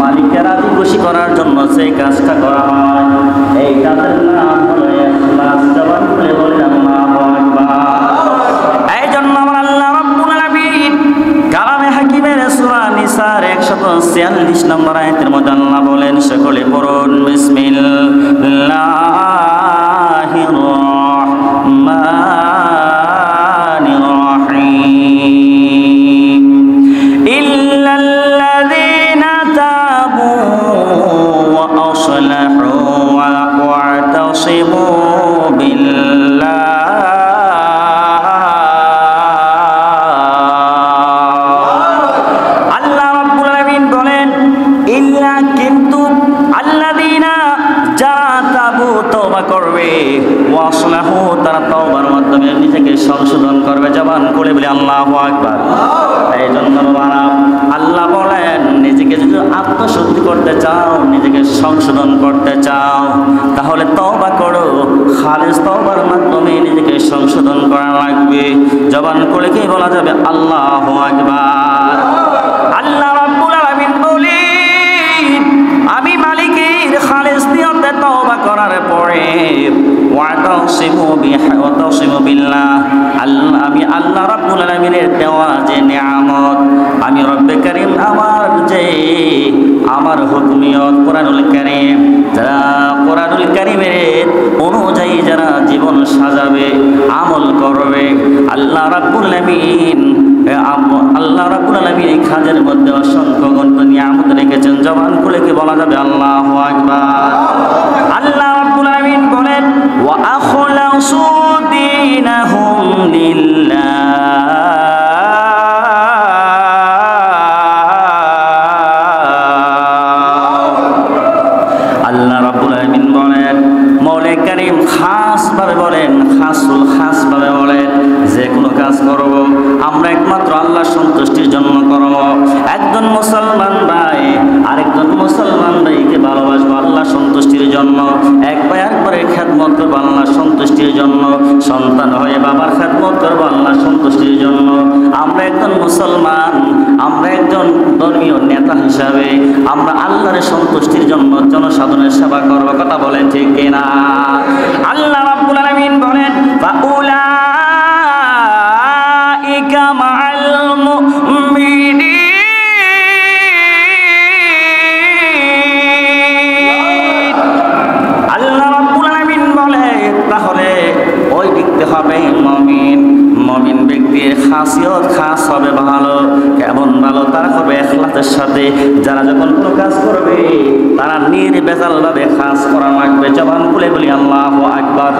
মালিককে রাজি খুশি করার জন্য যে কাজটা করা হয় এই কাজের নাম হলো ইখলাস। জবান খুলে বলেন আল্লাহু আকবার। এই জন্য আমার আল্লাহ রাব্বুল আলামিন কালামে হাকিমের সূরা নিসার 146 নম্বর আয়াতের মধ্যে আল্লাহ বলেন, সকলে পড়ুন বিসমিল্লাহির রাহমানির রাহিম। ইল্লাল্লাযীনা তাবু ওয়া আসলাহু ওয়া ওয়া'তাসিমু বিল্লাহ। আল্লাহ রাব্বুল আলামিন বলেন ইল্লা, কিন্তু আল্লাযীনা যারা তাবু তওবা করবে, ওয়া আসলাহু তারা তওবার মাধ্যমে নিজেকে সংশোধন করবে। জবান করে বলি আল্লাহু আকবার। এই জন্য আল্লাহ বলেন নিজেকে যদি আত্মশুদ্ধি করতে চাও, নিজেকে সংশোধন করতে চাও, তাহলে তওবা করো। খালিস তওবার মাধ্যমে নিজেকে সংশোধন করা লাগবে। জবান করে কি বলা যাবে আল্লাহু আকবার। আল্লাহ রাব্বুল আলামিন বলেন আমি মালিকের খালিস নিয়তে তওবা করার পরে ওয়া'তাসিমু বিল্লাহ, আমি আল্লাহ রাব্বুল আলামিনের দেওয়া যে নিয়ামত, আমি রব্বে কারীম আমার হুকমিয়ত কোরআনুল কারীম, যারা কোরআনুল কারীমের অনুযায়ী যারা জীবন সাজাবে, আমল করবে, আল্লাহ রাব্বুল আলামিন এই কাজের মধ্যে অসংখ্য গণিত নিয়ামত রেখেছেন। জবান খুলে কি বলা যাবে আল্লাহু আকবার। আল্লাহ রাব্বুল আলামিন বলেন ওয়া আখলাসু দীনাহুম লিল্লাহ। আল্লাহ রাব্বুল আলামিন বলেন, মৌলা কারীম খাসভাবে বলেন, খাসভাবে বলেন যে কোনো কাজ করব আমরা একমাত্র আল্লাহ সন্তুষ্টির জন্য করব। একজন মুসলমান ভাই আরেকজন মুসলমান ভাইকে ভালোবাসবো আল্লাহ সন্তুষ্টির জন্য। এক ভাই একবারের খেদমত করবো আল্লাহ সন্তুষ্টির জন্য। সন্তান হয়ে বাবার খেদমত করবো আল্লাহ সন্তুষ্টির জন্য। আমরা একজন মুসলমান, আমরা একজন ধর্মীয় নেতা হিসাবে আমরা আল্লাহর সন্তুষ্টির জন্য জনসাধারণের সেবা করবো। কথা বলেন ঠিক কিনা? আল্লাহ রাব্বুল আলামিন বলেন ফাউলাইকা মাআল মুমিনিন। আল্লাহ রাব্বুল আলামিন বলে তাহলে ওই ব্যক্তি হবে মুমিন। মুমিন ব্যক্তির খাসিয়ত খাস হবে ভালো। কেমন ভালো? তারা হবে ইখলাসের সাথে। যারা যখন কোনো কাজ করবে তারা নির্ভেজালভাবে কাজ করা লাগবে। জবান খুলে বলি আল্লাহু আকবার।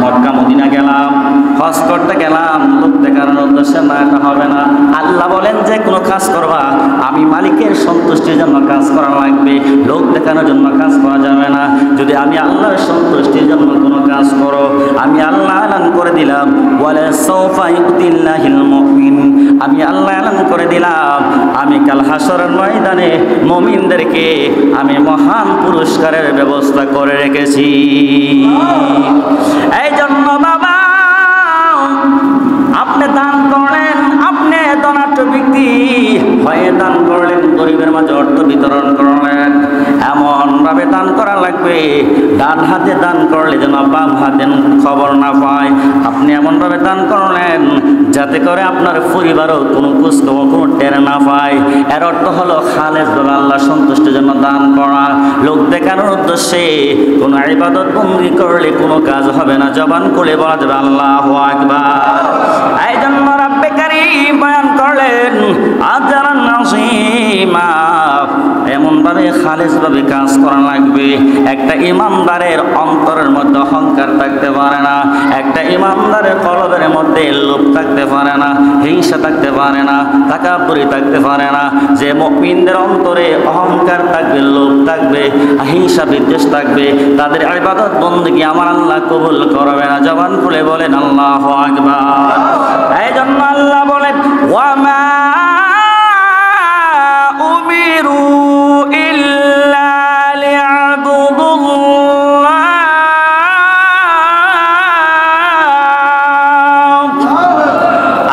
মক্কা মদিনা গেলাম, হজ করতে গেলাম, লোক দেখানোর উদ্দেশ্যে না, এটা হবে না। আল্লাহ বলেন যে কোনো কাজ করবা আমি মালিকের সন্তুষ্টির জন্য কাজ করা লাগবে, লোক দেখানোর জন্য কাজ করা যাবে না। যদি আমি আল্লাহর সন্তুষ্টির জন্য কোনো কাজ করো, আমি আল্লাহ এলান করে দিলাম ওয়ালা সাউফা ইউতিল্লাহিল মুমিন, আমি আল্লাহ এলান করে দিলাম আমি কাল হাসরের ময়দানে মুমিনদেরকে আমি মহান পুরস্কারের ব্যবস্থা করে রেখেছি। এই জন্য বাবা আপনি দান করেন, আপনি ধনাঢ্য ব্যক্তি হয়ে দান করলেন, গরিবের মাঝে অর্থ বিতরণ করলেন, এমন ভাবে দান করা লাগবে ডান হাতে দান করলে যেন বাম হাতে খবর না পায়। আপনি এমন ভাবে দান করলেন যাতে করে আপনার পরিবারও কোনো কুসখবর কোনো টের না পায়। এর অর্থ হলো খালেস ভাবে আল্লাহ সন্তুষ্টির জন্য দান করা। লোক দেখানোর উদ্দেশ্যে কোনো ইবাদত বন্দী করলে কোনো কাজ হবে না। জবান করে বলা যাবে আল্লাহু আকবার। এই জন্য রব্বে কারীম বয়ান করলেন আজরান নাযীমা, এমনভাবে খালেসভাবে কাজ করা লাগবে। একটা ইমানদারের অন্তরের মধ্যে অহংকার থাকতে পারে না, একটা ইমানদারের কলবের মধ্যে লোভ থাকতে পারে না, হিংসা থাকতে পারে না, তাকাব্বুরি থাকতে পারে না। যে মুমিনদের অন্তরে অহংকার থাকবে, লোভ থাকবে, হিংসা বিদ্বেষ থাকবে, তাদের ইবাদত বندگی আমার আল্লাহ কবুল করবে না। জবান খুলে বলেন আল্লাহু আকবার। এই জন্য আল্লাহ বলেন ওয়ামা উমিরু ইল্লা লিয়াবুদুল্লাহ।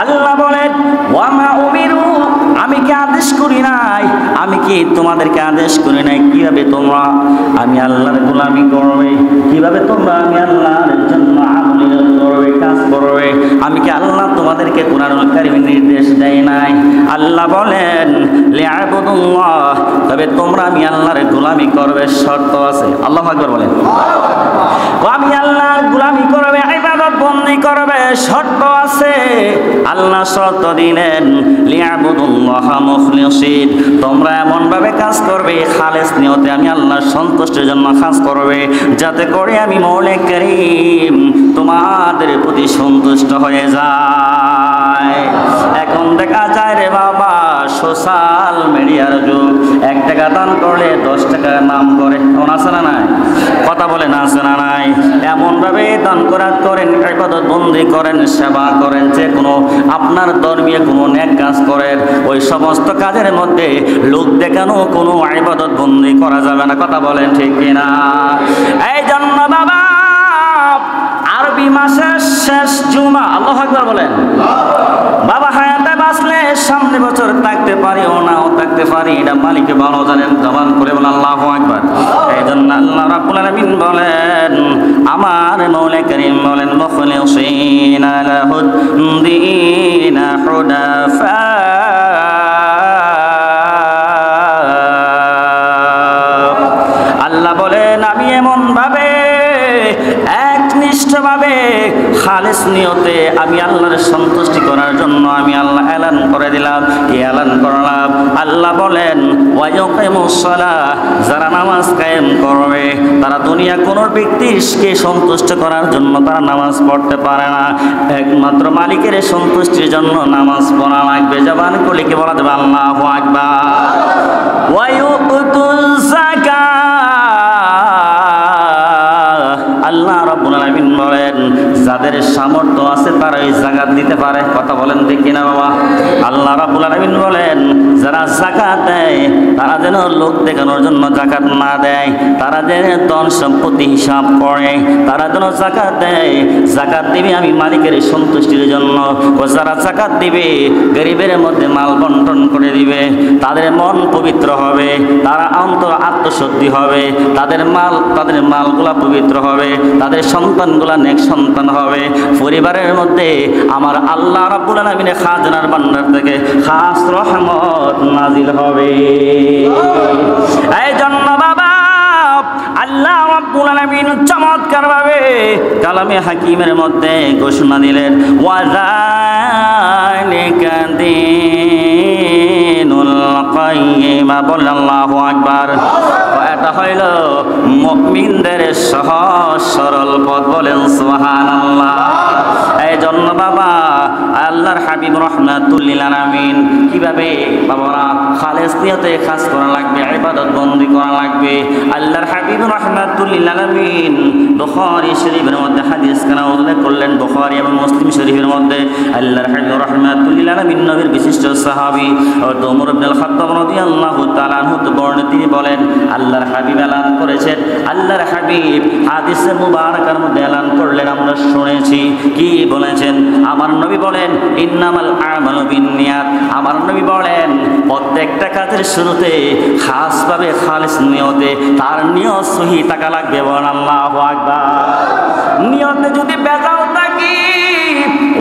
আল্লাহ বলেন ওয়ামা উমিরু, আমি কি আদেশ করি নাই, আমি কি তোমাদেরকে আদেশ করি নাই কিভাবে তোমরা আমি আল্লাহর গোলামি করবে, কিভাবে তোমরা আমি আল্লাহর জন্য আমল করবে, কাজ করবে। আমি কি আল্লাহ তোমাদেরকে কুরআনুল কারীমে নির্দেশ দেয় নাই? আল্লাহ বলেন লিআবুদুল্লাহ, তবে তোমরা আমি আল্লাহর গোলামি করবে, শর্ত আছে। আল্লাহু আকবার বলেন। আমি আল্লাহর গোলামি করবে, ইবাদত বন্দেগি করবে, শর্ত আছে। আল্লাহ শর্ত দিলেন লিআবুদুল্লাহ মুখলিসিন, তোমরা এমন ভাবে কাজ করবে খালেস নিয়তে আমি আল্লাহর সন্তুষ্টির জন্য কাজ করবে, যাতে করে আমি মৌলা কারীম তোমাদের প্রতি সন্তুষ্ট হয়ে যায়। এখন দেখা যায় রে বাবা সোশ্যাল মিডিয়ার যুগ, 1 টাকা দান করলে 10 টাকা নাম করে, এমন আছে না নাই? কথা বলেন আছে না নাই? এমনভাবে দান করাত করেন, ইবাদত বন্দেগি করেন, সেবা করেন, যে কোনো আপনার ধর্মীয় কোনো নেক কাজ করেন, ওই সমস্ত কাজের মধ্যে লোক দেখানো কোনো ইবাদত বন্দেগি করা যাবে না। কথা বলেন ঠিক কিনা? এই জন্য বাবা আরবি মাসের শেষ জুমা, আল্লাহু আকবার বলেন। বাবা হায়াতে বাঁচলে সামনে বছর থাকতে পারি ও নাও থাকতে পারি, এটা মালিকে ভালো জানেন। জবান করে বলেন আল্লাহু আকবার। এই জন্য আল্লাহ রাব্বুল আলামিন বলেন, আমার মৌলা কারীম বলেন মুখলিসিনা লাহুদ্দীন হুনাফা, আল্লাহ বলেন আমি এমন ভাবে একনিষ্ঠভাবে খালেস নিয়তে আমি আল্লাহর সন্তুষ্টি করার জন্য আমি আল্লাহ এলান করে দিলাম। কি এলান করলাম? আল্লাহ বলেন ওয়ায়ুকিমুস সালাহ, যারা নামাজ কায়েম করবে তারা দুনিয়া কোনো ব্যক্তিকে সন্তুষ্ট করার জন্য তারা নামাজ পড়তে পারে না, একমাত্র মালিকের সন্তুষ্টির জন্য নামাজ পড়া লাগবে। জবান খুলে কি বলা যাবে? আল্লাহু আকবার। ওয়ায়ুতুজ যাকাত, আল্লাহ রাব্বুল আলামিন বলেন যাদের সামর্থ্য আছে তারা এই যাকাত দিতে পারে। কথা বলেন ঠিক কিনা বাবা? আল্লাহ রাব্বুল আলামিন বলেন যারা যাকাত দেয় তারা যেন লোক দেখানোর জন্য যাকাত না দেয়, তারা যেন ধন সম্পত্তি হিসাব করে, তারা যেন যাকাত দেয়, যাকাত দিবে আমি মালিকের সন্তুষ্টির জন্য। ও যারা যাকাত দিবে গরিবের মধ্যে মাল বন্টন করে দিবে, তাদের মন পবিত্র হবে, তারা অন্তর আত্মশুদ্ধি হবে, তাদের মালগুলা পবিত্র হবে, তাদের সন্তানগুলা নেক সন্তান হবে, পরিবারের মধ্যে আমার আল্লাহ রাব্বুল আলামিনের খাজনার ভান্ডার থেকে খাস রহমত নাজিল হবে। এই জন্য বাবা আল্লাহ রাব্বুল আলামিন চমৎকার ভাবে কালামে হাকিমের মধ্যে ঘোষণা দিলেন ওয়াযালিকা দীনুল কাইয়্যিম। বলেন আল্লাহু আকবার। এটা হইল মুমিনদের সহজ সরল পথ। বলেন সুবহানাল্লাহ। এই জন্য বাবা আল্লাহর হাবিব রাহমাতুল লিল আলামিন কিভাবে বাবারা খালেস নিয়তে কাজ করা লাগবে, ইবাদত বন্দেগি করা লাগবে। আল্লাহর হাবিব রাহমাতুল লিল আলামিন বুখারী শরীফের মধ্যে হাদিস কানা উল্লেখ করলেন, বুখারী এবং মুসলিম শরীফের মধ্যে আল্লাহর হাবিব রাহমাতুল লিল আলামিন নবীর বিশিষ্ট সাহাবী হযরত ওমর ইবনে খাত্তাব রাদিয়াল্লাহু তাআলা আনহু বর্ণিত, তিনি বলেন আল্লাহর হাবিব এলান করেছেন, আল্লাহর হাবিব হাদিসে মুবারাকার মধ্যে এলান করলেন, আমরা শুনেছি কি বলেছেন? আমার নবী বলেন ইন্নামাল আমালু বিন্নিয়াত। আমার নবী বলেন প্রত্যেকটা কাজের শুরুতে খাসভাবে খালিস নিয়তে তার নিয়ত সহি থাকা লাগবে। বলেন আল্লাহু আকবার। নিয়তে যদি বেজাল থাকি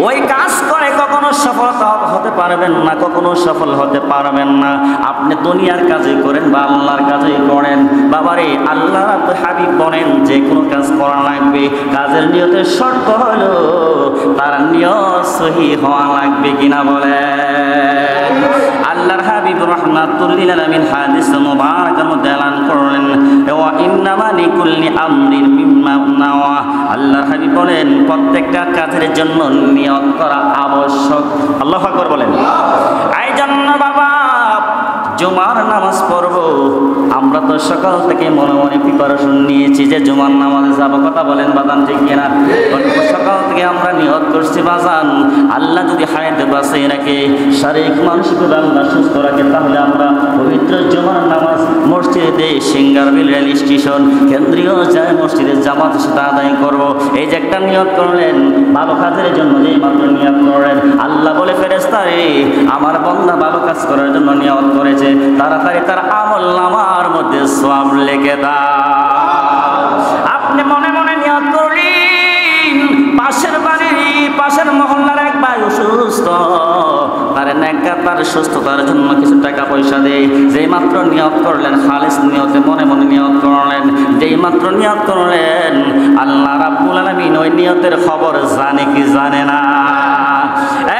ওই কাজ করে কখনো সফলতা হতে পারবেন না, কখনো সফল হতে পারবেন না। আপনি দুনিয়ার কাজে করেন বা আল্লাহর কাজে করেন, বাবারে আল্লাহ হাবিব বলেন যে কোনো কাজ করা লাগবে, কাজের নিয়তের শর্ত হলো তার নিয়ত সহি হওয়া লাগবে কিনা বলেন। আল্লাহর হাবিব রাহমাতুল লিল আলামিন হাদিস মুবারাকার মধ্যে এলান করলেন ওয়া ইন্নামা লিকুল্লি আমরিন মিম্মা নাওয়া। আল্লাহর হাবিব বলেন প্রত্যেকটা কাজের জন্য নিয়ত করা আবশ্যক। আল্লাহু আকবার বলেন। এই জন্য বাবা জুমার নামাজ পড়ব, আমরা তো সকাল থেকে মনে মনে প্রিপারেশন নিয়েছি যে জুমার নামাজে যাব। কথা বলেন বাজান ঠিক কিনা? সকাল থেকে আমরা নিয়ত করছি বাজান আল্লাহ যদি হায়াতে বাঁচিয়ে রাখে, শারীরিক মানসিক আল্লাহ সুস্থ রাখে, তাহলে আমরা পবিত্র জুমার নামাজ মসজিদে মসজিদে সিঙ্গারবিল রেল স্টেশন কেন্দ্রীয় যায় মসজিদে জামাতের সাথে আদায় করব, এই যে একটা নিয়ত করলেন ভালো কাজের জন্য, যেই মাত্র নিয়ত করলেন আল্লাহ বলে ফেরেশতা রে আমার বান্দা ভালো কাজ করার জন্য নিয়ত করেছে, তাড়াতাড়ি তার আমলনামার মধ্যে সওয়াব লিখে দাও। আপনি মনে মনে নিয়ত করলেন পাশের বাড়ির পাশের মহল্লার এক ভাই অসুস্থ, তার নেকা তার সুস্থতার জন্য কিছু টাকা পয়সা দেয়, যেই মাত্র নিয়ত করলেন খালিস নিয়তে মনে মনে নিয়ত করলেন, যেই মাত্র নিয়ত করলেন আল্লাহ রাব্বুল আলামিন ওই নিয়তের খবর জানে কি জানে না।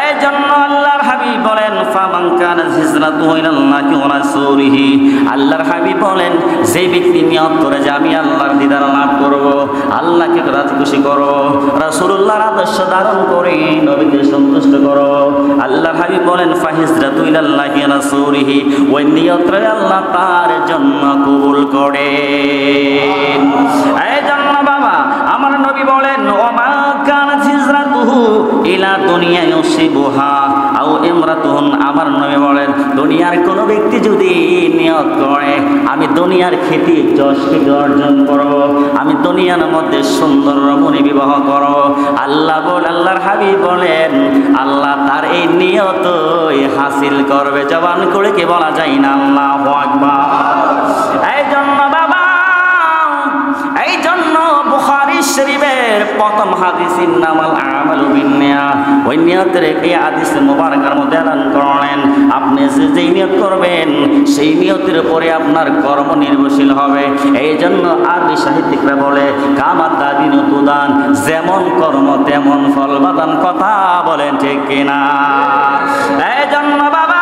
এই জন্য আল্লাহর হাবিব বলেন ফামান কানাত হিজরাতুহু ইলাল্লাহি ওয়া রাসূলিহি, আল্লাহর হাবিব বলেন যে ব্যক্তি নিয়ত করে যে আমি আল্লাহর দিদার লাভ করব, আল্লাহকে রাজি খুশি করব, রাসূলুল্লাহর আদর্শ ধারণ করে নবীকে সন্তুষ্ট করব, আল্লাহর হাবিব বলেন ফাহিজরাতু ইলাল্লাহি ওয়া রাসূলিহি, ওই নিয়তরে আল্লাহ তার জন্য কবুল করেন। এই জন্য বাবা আমার নবী বলেন ওমা কানাত হিজরাতুহু ইলা দুনিয়া ইউসিবুহা আও ইমরাতুন, আমার নবী বলেন দুনিয়ার কোন ব্যক্তি যদি নিয়ত করে আমি দুনিয়ার খ্যাতি যশ খ্যাতি অর্জন করব, আমি দুনিয়ার মধ্যে সুন্দর রমণী বিবাহ করব, আল্লাহর হাবিব বলেন আল্লাহ তার এই নিয়তই হাসিল করবে। জবান করে কি বলা যায় না আল্লাহু আকবার। এই জন্য বাবা এই জন্য বুখারী শরীফের প্রথম হাদিস ইন্নামাল আমালু বিন্নিয়াত, ওই নিয়তের এই হাদিস মুবারকের মধ্যে এলান করলেন আপনি যেই নিয়ত করবেন সেই নিয়তের উপরে আপনার কর্ম নির্ভরশীল হবে। এই জন্য আরবি সাহিত্যিকরা বলে কামা তাদিনু তুদান, যেমন কর্ম তেমন ফল বাদান, কথা বলেন ঠিক কিনা? এই জন্য বাবা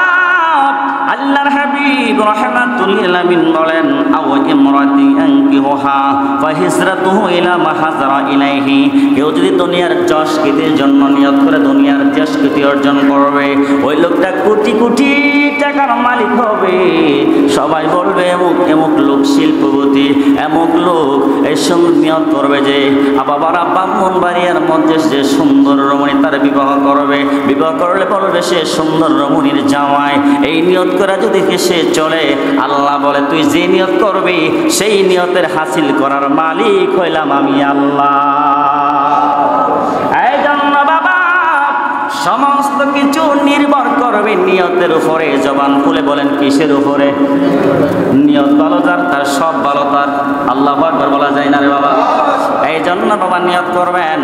আল্লাহর হাবিব রাহমাতুল লিল আলামিন বলেন আও ইমরাতি আনকিহুহা ফাহিজরাতুহু ইলা মা হাজারা ইলাইহি, কেউ যদি দুনিয়ার যশ কীর্তির জন্য নিয়ত করে দুনিয়ার যশ কীর্তি অর্জন করবে, ওই লোকটা কোটি কোটি টাকার মালিক হবে, সবাই বলবে এমুক এমুক লোক শিল্পপতি, এমুক লোক এই সঙ্গে নিয়ত করবে যে বাবারা ব্রাহ্মণবাড়িয়ার মধ্যে যে সুন্দর রমণী তার বিবাহ করবে, বিবাহ করলে বলবে সে সুন্দর রমণীর জামাই। এই নিয়ত করে যদি সে চলে আল্লাহ বলে তুই যে নিয়ত করবি সেই নিয়তের হাসিল করার মালিক হইলাম আমি আল্লাহ। এই জন্য বাবা সমস্ত কিছু নির্ভর করবে নিয়তের উপরে। জবান খুলে বলেন কিসের উপরে? নিয়ত ভালো যার তার সব ভালো তার। আল্লাহু আকবার বলা যায় না রে বাবা? এই জন্য বাবা নিয়ত করবেন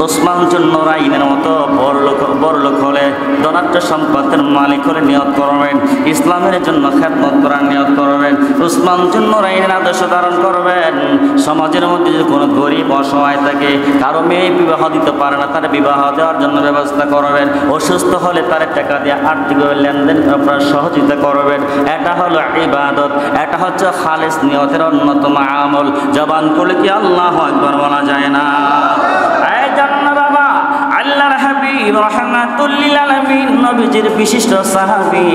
ওসমান জুন্নুরাইনের মতো বড় লোক হলে ধনাঢ্য সম্পদের মালিক হলে নিয়ত করবেন, ইসলামের জন্য খেদমত করার নিয়ত করবেন, ওসমান জুন্নুরাইনের আদর্শ ধারণ করবেন। সমাজের মধ্যে যদি কোনো গরিব অসহায় থাকে, কারো মেয়ে বিবাহ দিতে পারে না, তার বিবাহ দেওয়ার জন্য ব্যবস্থা করবেন, অসুস্থ হলে তার টাকা দিয়ে আর্থিক লেনদেন আপনারা সহযোগিতা করবেন। এটা হলো ইবাদত, এটা হচ্ছে খালিস নিয়তের অন্যতম আমল। জবান করলে কি আল্লাহু আকবার বলা যায় না? এই জন্য বাবা আল্লাহর হাবিব রাহমাতুল লিল আলামিন নবীজির বিশিষ্ট সাহাবী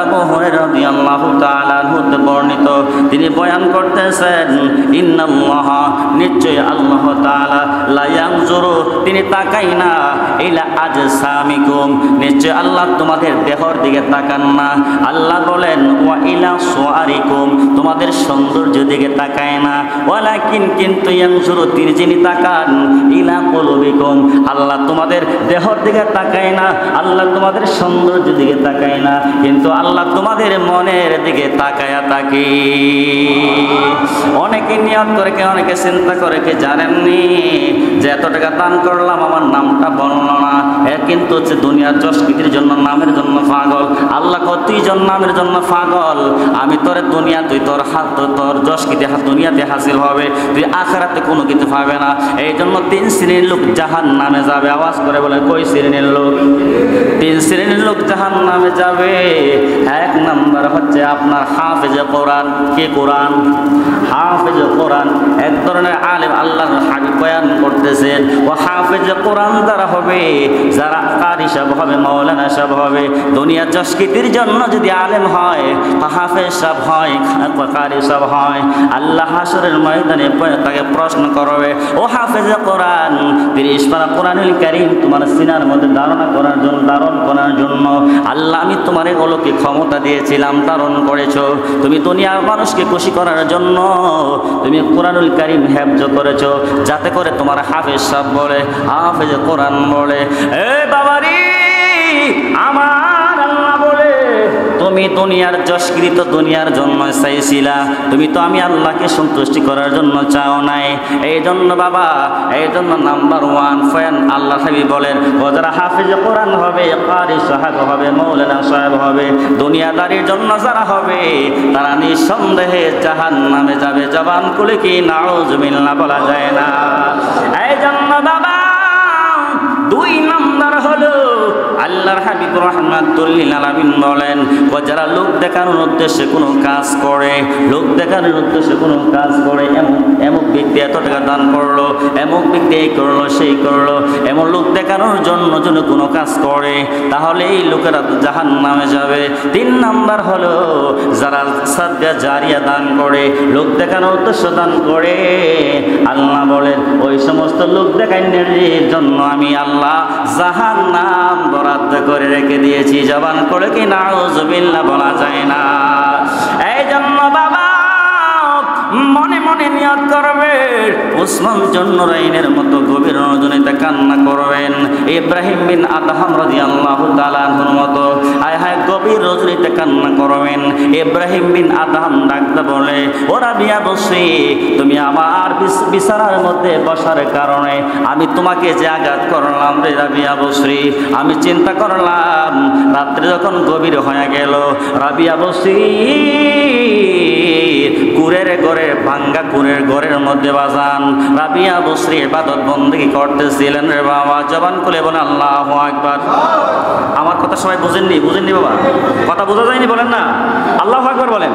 আবু হুরায়রা রাদিয়াল্লাহু তাআলা আনহু বর্ণিত, তিনি বয়ান করতেছেন ইন্নাল্লাহ, নিশ্চয় আল্লাহ তাআলা লা ইয়ানজুরু, তিনি তাকাই না ইলা আজসামিকুম, নিশ্চয় আল্লাহ তোমাদের দেহর দিকে তাকান না। আল্লাহ বলেন ওয়া ইলা সুআরিকুম, তোমাদের সৌন্দর্যের দিকে তাকায় না। ওয়ালাকিন, কিন্তু ইয়ানজুরু, তিনি যিনি তাকান ইলা কুলুবিকুম, আল্লাহ তোমাদের দেহর দিকে তাকায় না, আল্লাহ তোমাদের সৌন্দর্যের দিকে তাকায় না, কিন্তু আল্লাহ তোমাদের মনের দিকে তাকায়া থাকে। অনেকে নিয়ত করে কে, অনেকে চিন্তা করে কে জানেননি যে এত টাকা দান করলাম আমার নামটা বলল না, এ কিন্তু হচ্ছে দুনিয়ার যশ কীর্তির জন্য নামের জন্য পাগল। আল্লাহ তুই জন নামের জন্য পাগল, আমি তোর দুনিয়া, তুই তোর হাত তোর যশ কীর্তি দুনিয়াতে হাসিল হবে, তুই আখিরাতে কোনো কিছু পাবে না। এই জন্য 3 শ্রেণীর লোক জাহান নামে যাবে। আওয়াজ করে বলে কই শ্রেণীর লোক? 3 শ্রেণীর লোক জাহান নামে যাবে। 1 নম্বর হচ্ছে আপনার হাফেজ কোরআন। কে কোরআন? হাফেজ কোরআন এক ধরনের আলেম। আল্লাহর হাবিব বয়ান করতে বলতেছেন ও হাফেজ কোরআন যারা হবে, যারা কারি সাহেব হবে, মাওলানা সাহেব হবে, দুনিয়ার যশকৃতির জন্য যদি আলেম হয়, হাফেজ সাহেব হয়, কারি সাহেব হয়, আল্লাহ হাসরের ময়দানে তাকে প্রশ্ন করবে ও হাফেজ কোরআন 30 পারা কোরআনুল কারীম তোমার সিনার মধ্যে ধারণ করার জন্য আল্লাহ আমি তোমার এগুলোকে ক্ষমতা দিয়েছিলাম, ধারণ করেছো। তুমি দুনিয়ার মানুষকে খুশি করার জন্য তুমি কোরআনুল কারীম হেফজ করেছো, যাতে করে তোমার হাফেজ সাহেব বলে, হাফেজ কোরআন বলে, এ বাবারি আমার আল্লাহ বলে তুমি দুনিয়ার যশকৃত দুনিয়ার জন্য চাইছিলা, তুমি তো আমি আল্লাহকে সন্তুষ্টি করার জন্য চাও নাই। এই জন্য বাবা, এই জন্য নাম্বার 1 ফ্যান আল্লাহ হাবিব বলেন ও যারা হাফেজ কোরআন হবে, কারি সাহেব হবে, মাওলানা সাহেব হবে, দুনিয়াদারির জন্য যারা হবে তারা নিঃসন্দেহে জাহান্নামে যাবে। জবান খুলে কি নাউজুবিল্লাহ বলা যায় না? এই জন্য বাবা 2 নাম্বার হলো আল্লাহর হাবিব রাহমাতুল লিল আলামিন বলেন ও যারা লোক দেখানোর উদ্দেশ্যে কোনো কাজ করে, লোক দেখানোর উদ্দেশ্যে কোনো কাজ করে, এমন ব্যক্তি এত টাকা দান করলো, এমন ব্যক্তি এই করলো সেই করলো, এমন লোক দেখানোর জন্য কোনো কাজ করে, তাহলে এই লোকেরা জাহান্নামে যাবে। 3 নাম্বার হলো যারা সাদকা জারিয়া দান করে, লোক দেখানোর উদ্দেশ্য দান করে, আল্লাহ বলেন ওই সমস্ত লোক দেখানোর জন্য আমি আল্লাহ জাহান্নাম বরাদ্দ করে রেখে দিয়েছি। জবান করে কি নাউজুবিল্লাহ বলা যায় না? এই জন্য বাবা মনে মনে নিয়ত করবেন, উসমান জন্নুরাইনের মতো গভীর রজনীতে কান্না করবেন, ইব্রাহিম বিন আদহাম রাদিয়াল্লাহু তাআলা আনহুর মতো আয় হায় গভীর রজনীতে কান্না করবেন। ইব্রাহিম বিন আদহাম ডাকতে বলে ও রাবিয়া বসি, তুমি আমার বিছানার মধ্যে বসার কারণে আমি তোমাকে যে আঘাত করলাম রে রাবিয়া বসরি, আমি চিন্তা করলাম রাত্রে যখন গভীর হয়ে গেল, রাবিয়া বসি কুরের ঘরে, ভাঙ্গা কুরের ঘরের মধ্যে বাজান রাবিয়া বসরি ইবাদত বন্দেগী করতেছিলেন রে বাবা। জবান খুলে বলেন আল্লাহু আকবার। আমার কথা সবাই বুঝেননি বাবা? কথা বোঝা যায়নি? বলেন না আল্লাহু আকবার বলেন।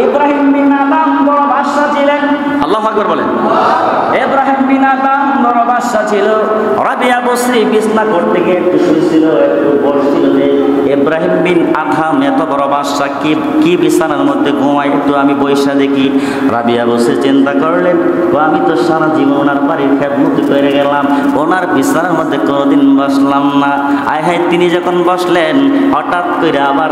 ইব্রাহিম বিন আদম বড় বাদশা ছিলেন, আল্লাহু আকবার বলেন। ইব্রাহিম বিন আদম বড় বাদশা ছিল। রাবিয়া বসরি বিছনা করতে গিয়ে একটু শুয়েছিল, একটু বসছিল যে ইব্রাহিম বিন আদহাম এত বড় বাদশা কি বিছানার মধ্যে ঘুমায়, একটু আমি বৈশা দেখি। রাবিয়া বসে চিন্তা করলেন আমি তো সারা জীবন ওনার বাড়ির খেদমতি করে গেলাম, ওনার বিছানার মধ্যে কোনোদিন বসলাম না। আয় হায় তিনি যখন বসলেন হঠাৎ করে আবার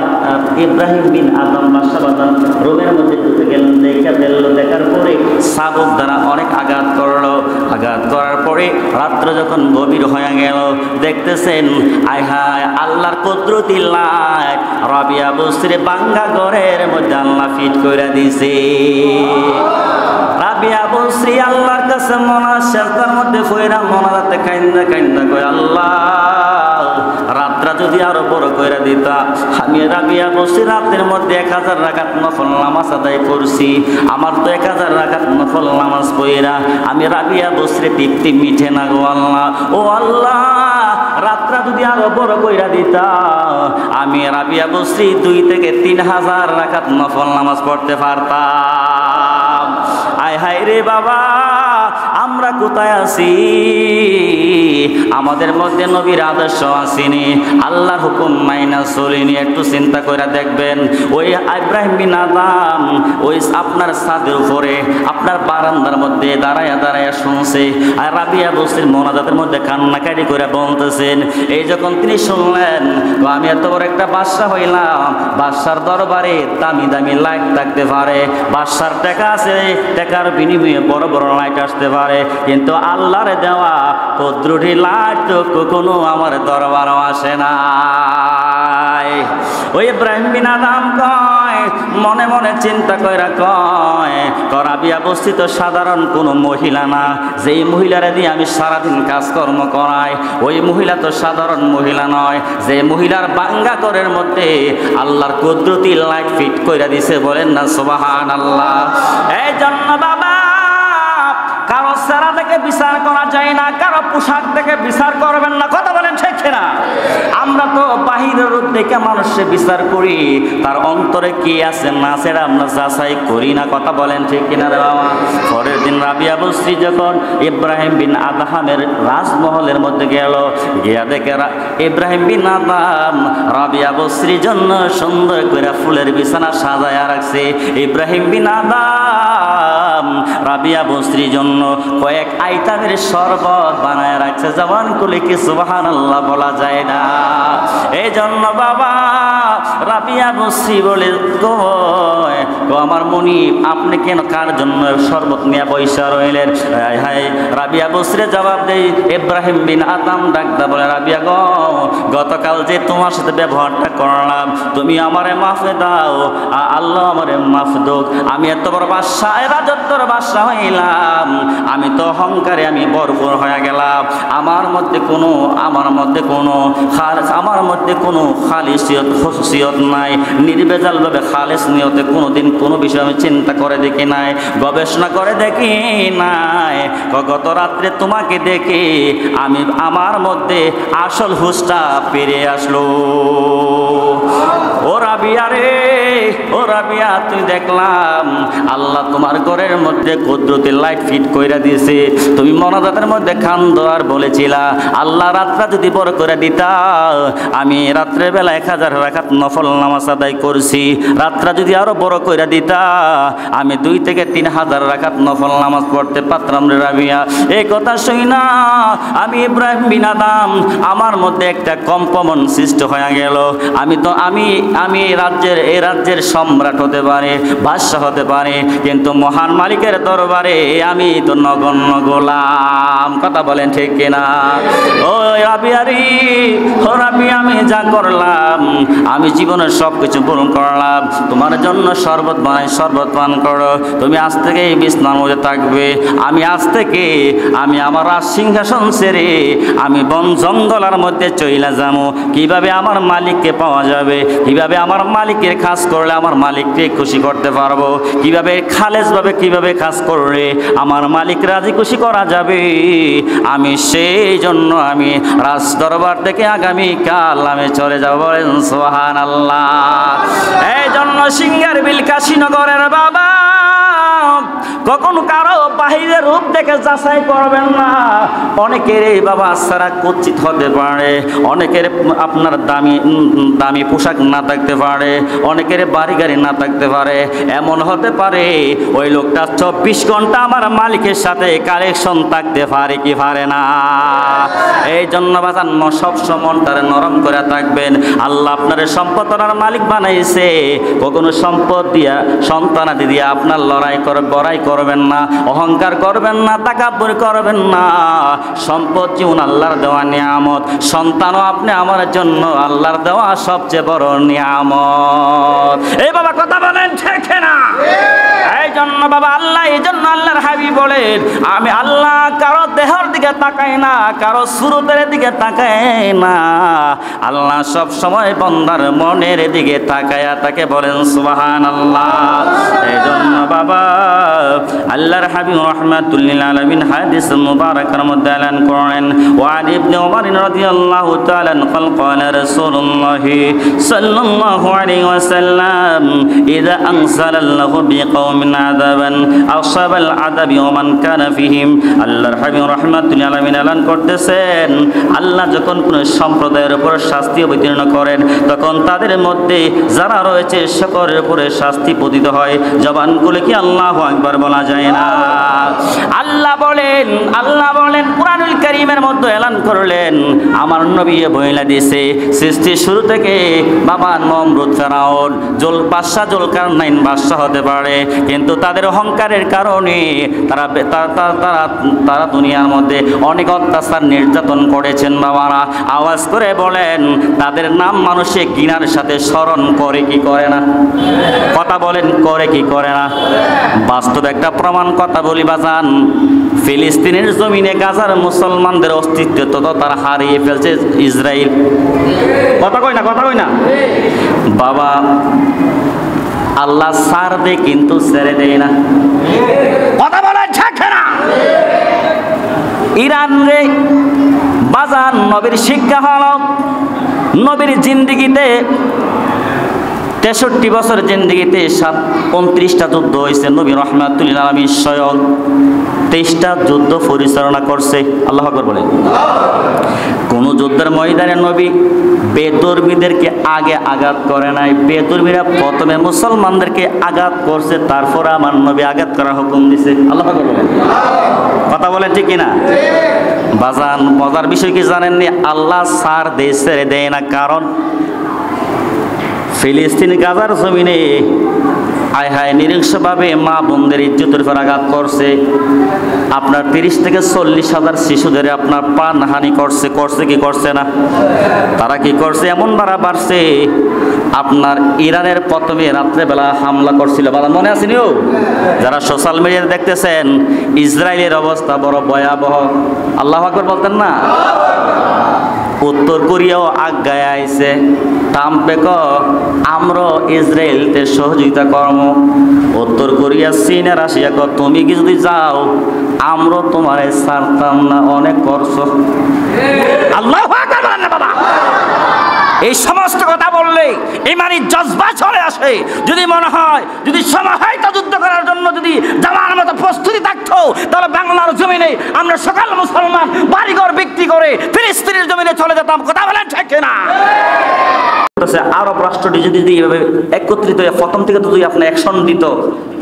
ইব্রাহিম বিন আদম বাদশা বাদাম রোমের মধ্যে ঢুকে গেলেন। দেখার পরে শাবক দ্বারা অনেক আঘাত করলো। আঘাত করার পরে রাত্র যখন গভীর হয়ে গেল, দেখতেছেন আয় হায় আল্লাহর কুদরতি লাইট রাবিয়া বসরি বাঙ্গা ঘরের মধ্যে আল্লাহ ফিট করে দিছে। রাবিয়া বসরি আল্লাহর কাছে সেজদার মধ্যে ফয়রা মনারাতে কাইন্দা কয় আল্লাহ রাতটা যদি আরো বড় করে দিতা, আমি রাবিয়া বসরি রাতের মধ্যে 1000 রাকাত নফল নামাজ আদায় করছি, আমার তো 1000 রাকাত নফল নামাজ পড়া আমি রাবিয়া বসরি তৃপ্তি মিঠে না গো আল্লাহ। ও আল্লাহ রাতটা যদি আরো বড় কইরা দিতা, আমি রাবিয়া বসরি 2 থেকে 3000 রাকাত নফল নামাজ পড়তে পারতাম। আয় হায় রে বাবা আমরা কোথায় আছি? আমাদের মধ্যে নবীর আদর্শ আসেনি, আল্লাহর হুকুম মাইনা চলিনি। একটু চিন্তা করে দেখবেন ওই ইব্রাহিম বিন আদম ওই আপনার ছাদের উপরে আপনার বারান্দার মধ্যে দাঁড়ায় শুনছে, আর রাবিয়া বসরির মোনাজাতের মধ্যে কান্নাকাটি করে বলতেছেন। এই যখন তিনি শুনলেন আমি এত বড় একটা বাদশা হইলাম, বাদশার দরবারে দামি দামি লাইট থাকতে পারে, বাদশার টাকা আছে, টাকার বিনিময়ে বড় বড় লাইট আসতে পারে, কিন্তু আল্লাহর দেওয়া কুদরতি লাইট তো কখনো আমার দরবারও আসে না। ওই ইব্রাহিম বিন আদম কয় মনে মনে চিন্তা কইরা কয় রাবিয়া বসরি তো সাধারণ কোনো মহিলা না, যেই মহিলারে দিয়ে আমি সারাদিন কাজকর্ম করাই ওই মহিলা তো সাধারণ মহিলা নয়, যে মহিলার বাঙ্গা ঘরের মধ্যে আল্লাহর কুদরতি লাইট ফিট কইরা দিছে। বলেন না সুবহানাল্লাহ। এই জন্য বাবা কারো চেহারা থেকে বিচার করা যায় না, কারো পোশাক থেকে বিচার করবেন না। কথা বলেন ঠিক না? আমরা তো বাহিরের রূপ দেখে মানুষের বিচার করি, তার অন্তরে কি আছে না সেটা আমরা যাচাই করি না। কথা বলেন ঠিক কিনা রে বাবা? পরের দিন রাবিয়া বসরি যখন ইব্রাহিম বিন আদহামের রাজমহলের মধ্যে গেল, গিয়া দেখে ইব্রাহিম বিন আদহাম রাবিয়া বসরির জন্য সুন্দর করে ফুলের বিছানা সাজায়া রাখছে। ইব্রাহিম বিন আদহাম রাবিয়া বসরির জন্য কয়েক আইটেমের শরবত বানায় রাখছে, জবান খুলে কি সুবহানাল্লাহ বলা যায় না। এই জন্য বাবা রাবিয়া বসরি বলে কয়, আমার মনি আপনি কেন কার জন্য শরবত নিয়ে পয়সা রইলেন? হাই রাবিয়া বসরি জবাব দেই, ইব্রাহিম বিন আদহাম ডাকদা বলে, রাবিয়া গো, গতকাল যে তোমার সাথে ব্যবহারটা করলাম, তুমি আমারে মাফ দাও, আল্লাহ আমারে মাফ দোক। আমি এত বড় বাদশা, রাজত্বর বাদশা হইলাম, আমি তো অহংকারে আমি ভরপুর হয়ে গেলাম। আমার মধ্যে কোনো খালিসিয়ত খুশুসিয়ত নাই, নির্ভেজালভাবে খালেস নিয়তে কোনোদিন কোনো বিষয় আমি চিন্তা করে দেখি নাই, গবেষণা করে দেখি নাই। গত রাত্রে তোমাকে দেখে আমার মধ্যে আসল হুঁশটা পেরে আসলো। ও রাবিয়া রে, ও রাবিয়া, তুই দেখলাম আল্লাহ তোমার ঘরের মধ্যে কুদরতের লাইট ফিট কইরা দিয়েছে। তুমি মনাজাতের মধ্যে খান দোয়ার বলেছিলা, আল্লাহ রাতটা যদি বড় করে দিতা, আমি রাত্রের বেলা 1000 রাকাত নফল নামাজ আদায় করছি, রাতটা যদি আরো বড় করে দিতা, আমি 2 থেকে 3000 রাকাত নফল নামাজ পড়তে পারতাম রে রাবিয়া। এই কথা শুই না আমি ইব্রাহিম বিন আদহাম আমার মধ্যে একটা কম্পন সৃষ্টি হয়ে গেল। আমি এই রাজ্যের সম্রাট হতে পারে, বাদশা হতে পারে, কিন্তু মহান মালিকের দরবারে আমি তো নগণ্য গোলাম। কথা বলেন ঠিক কিনা? ও রাবিয়ারি, ও রাবিয়া, আমি যা করলাম, আমি জীবনের সব কিছু পূরণ করলাম, তোমার জন্য শরবত বানাই, শরবত পান করো, তুমি আজ থেকে এই বিছনার মধ্যে থাকবে। আমি আজ থেকে আমার রাজ সিংহাসন ছেড়ে আমি বন জঙ্গলের মধ্যে চইলা যাবো। কিভাবে আমার মালিককে পাওয়া যাবে, কিভাবে আমার মালিকের কাজ করলে আমার মালিককে খুশি করতে পারবো, কিভাবে খালেসভাবে কিভাবে কাজ করলে আমার মালিক রাজি খুশি করা যাবে, আমি সেই জন্য আমি রাজ দরবার থেকে আগামীকাল আমি চলে যাবো। বলেন সুবহানাল্লাহ। এই জন্য সিংহের বিল কাশীনগরের বাবা কখনো কারো বাহিরের রূপ দেখে যাচাই করবেন না। অনেকের বাবা সারা কুচিত হতে পারে, অনেকের আপনার দামি পোশাক না থাকতে পারে, অনেকের বাড়ি গাড়ি না থাকতে পারে, এমন হতে পারে ওই লোকটা 24 ঘন্টা আমার মালিকের সাথে কালেকশন থাকতে পারে কি পারে না। এই জন্য বাজান সবসময় মনটারে নরম করে থাকবেন। আল্লাহ আপনার সম্পদ আর মালিক বানাইছে, কখনো সম্পদ দিয়া সন্তানাদি দিয়া আপনার বড়াই করবেন না, অহংকার করবেন না, তাকাব্বুর করবেন না। সম্পদ জীবন আল্লাহর দেওয়া নিয়ামত, সন্তানও আপনি আমার জন্য আল্লাহর দেওয়া সবচেয়ে বড় নিয়ামত। এই বাবা কথা বলেন ঠিক না? এই জন্য বাবা এই জন্য আল্লাহর হাবিব বলেন, আমি আল্লাহ কারো দেহের দিকে তাকাই না, কারো সুরতের দিকে তাকাই না, আল্লাহ সব সময় বান্দার মনের দিকে তাকায়া তাকে বলেন সুবহানাল্লাহ। এই জন্য বাবা আল্লাহর হাবিব রাহমাতুল লিল আলামিন হাদিস মুবারাকার মধ্যে এলান করেন, ওয়ান ইবনে উমর রাদিয়াল্লাহু তাআলা قال قال رسول الله صلى الله عليه وسلم اذا انزل الله بقوم عذابا اصاب العذاب ومن كان فيهم। আল্লাহর হাবিব রাহমাতুল লিল আলামিন এলান করতেছেন, আল্লাহ যখন কোন সম্প্রদায়ের উপর শাস্তি অবতীর্ণ করেন, তখন তাদের মধ্যে যারা রয়েছে সকলের উপরে শাস্তি পতিত হয়। জবান খুলে কি আল্লাহু আকবার বলা যায় না? আল্লাহ বলেন কুরআনুল কারীমের মধ্যে এলান করলেন, আমার নবী বইলা দিয়েছে সৃষ্টির শুরু থেকে বাবা নমরুদ, ফেরাউন, জুলকারনাইন বাদশা হতে পারে, কিন্তু তাদের অহংকারের কারণে তারা দুনিয়ার মধ্যে অনেক অত্যাচার নির্যাতন করেছেন। বাবারা আওয়াজ করে বলেন, তাদের নাম মানুষে ঘৃণার সাথে স্মরণ করে কি করে না? কথা বলেন, করে কি করে না? বাস্তব একটা প্রমাণ কথা বলি বাজান, ফিলিস্তিনের জমিনে গাজার মুসলমানদের অস্তিত্ব তো তারা হারিয়ে ফেলছে ইসরায়েল। কথা কই না বাবা, আল্লাহ ছাড় দে কিন্তু ছেড়ে দেয় না। কথা বলেন ঠিক না? ইরান রে বাজান নবীর শিক্ষা হলো নবীর জিন্দেগিতে 63 বছর জিন্দেগিতে 29টা যুদ্ধ হয়েছে। নবী রাহমাতুল লিল আলামিন স্বয়ং 23টা যুদ্ধ পরিচালনা করছে। আল্লাহু আকবার বলেন। কোন যুদ্ধের ময়দানে নবী বেদর্মীদেরকে আগে আঘাত করে নাই। বেদর্মীরা প্রথমে মুসলমানদেরকে আঘাত করছে, তারপর আমার নবী আঘাত করার হুকুম দিছে। আল্লাহু আকবার বলেন। কথা বলেন ঠিক কিনা? বাজান মজার বিষয় কি জানেননি? আল্লাহ সার দেশে দেয় না, কারণ ফিলিস্তিন গাজার জমিনে আয় হায় নিরংশভাবে মা বোনদের ইজ্জতের উপর আঘাত করছে। আপনার 30 থেকে 40 হাজার শিশুদের আপনার প্রাণহানি করছে। করছে কি করছে না? তারা কি করছে? এমন বাড়ছে আপনার ইরানের প্রথমে রাত্রেবেলা হামলা করছিল, মনে আছে নিও? যারা সোশ্যাল মিডিয়াতে দেখতেছেন ইসরায়েলের অবস্থা বড় ভয়াবহ। আল্লাহু আকবার বলতেন না? উত্তর কোরিয়াও আজ্ঞায় আইছে, ট্রাম্পে ক আমরা ইসরায়েলতে সহযোগিতা কর্ম। উত্তর কোরিয়া চীন আর রাশিয়া ক তুমি কি যদি যাও আমরা তোমার ছাড়তাম না, অনেক করছো। আল্লাহু আকবার বলেন না বাবা। এই সমস্ত কথা বললে ইমানি জজবা চলে আসে। যদি মনে হয় যদি সময় হয় তা যুদ্ধ করার জন্য যদি জামার মতো প্রস্তুতি থাকতো, তাহলে বাংলার জমিনে আমরা সকাল মুসলমান বাড়িঘর বিক্রি করে ফিলিস্তিনের জমিনে চলে যেতাম। কথা বলেন ঠিক না? আরব রাষ্ট্রটি যদি এইভাবে একত্রিত হয়ে প্রথম থেকে তো আপনি অ্যাকশন দিত,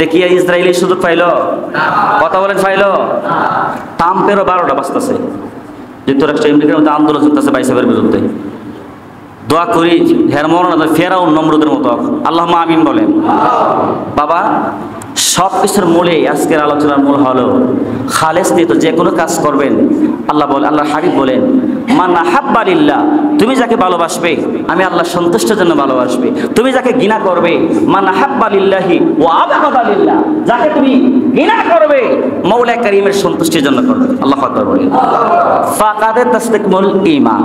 দেখিয়া ইসরায়েলি সুযোগ পাইল? কথা বলেন পাইল? ট্রাম্পেরও 12টা বাজতেছে। যুক্তরাষ্ট্র আমেরিকার মধ্যে আন্দোলন চলতেছে বাইসাবের বিরুদ্ধে। দোয়া করি হের মরণ ফেরাউন নমরুদের মতো। আল্লাহ আমিন বলেন। বাবা সব কিছুর মূলে আজকের আলোচনার মূল হলো খালেস নিয়ে তো যে কোনো কাজ করবেন। আল্লাহ বলেন, আল্লাহ হাবিব বলেন, মান আহাব্বা লিল্লাহ, তুমি যাকে ভালোবাসবে আমি আল্লাহ সন্তুষ্টের জন্য ভালোবাসবে। তুমি যাকে ঘৃণা করবে, মান আহাব্বা লিল্লাহি ওয়া আবগাদা লিল্লাহ, যাকে তুমি ঘৃণা করবে মওলা কারীমের সন্তুষ্টির জন্য করবে। আল্লাহু আকবার বলেন। ফাকাদে তাসদিকুল ঈমান,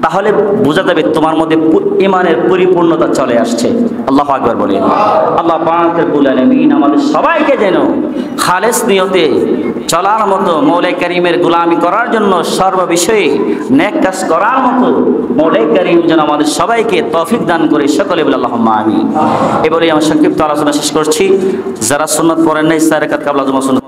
তাহলে বোঝা যাবে তোমার মধ্যে ঈমানের পরিপূর্ণতা চলে আসছে। আল্লাহু আকবার বলেন। আল্লাহ পাক রব্বুল আলামিন আমাদের সবাইকে যেন খালেস নিয়তে চলার মতো, মওলা কারীমের গোলামি করার জন্য সর্ববিষয়ে নেক কাজ করার মতো মওলা কারীম যেন আমাদের সবাইকে তৌফিক দান করে। সকলে বলে আল্লাহুম্মা আমিন। এবারে আমার সংক্ষিপ্ত আলোচনা শেষ করছি। যারা সুন্নাত পড়েন নাই 4 রাকাত কাবলা জুমা সুন্নাত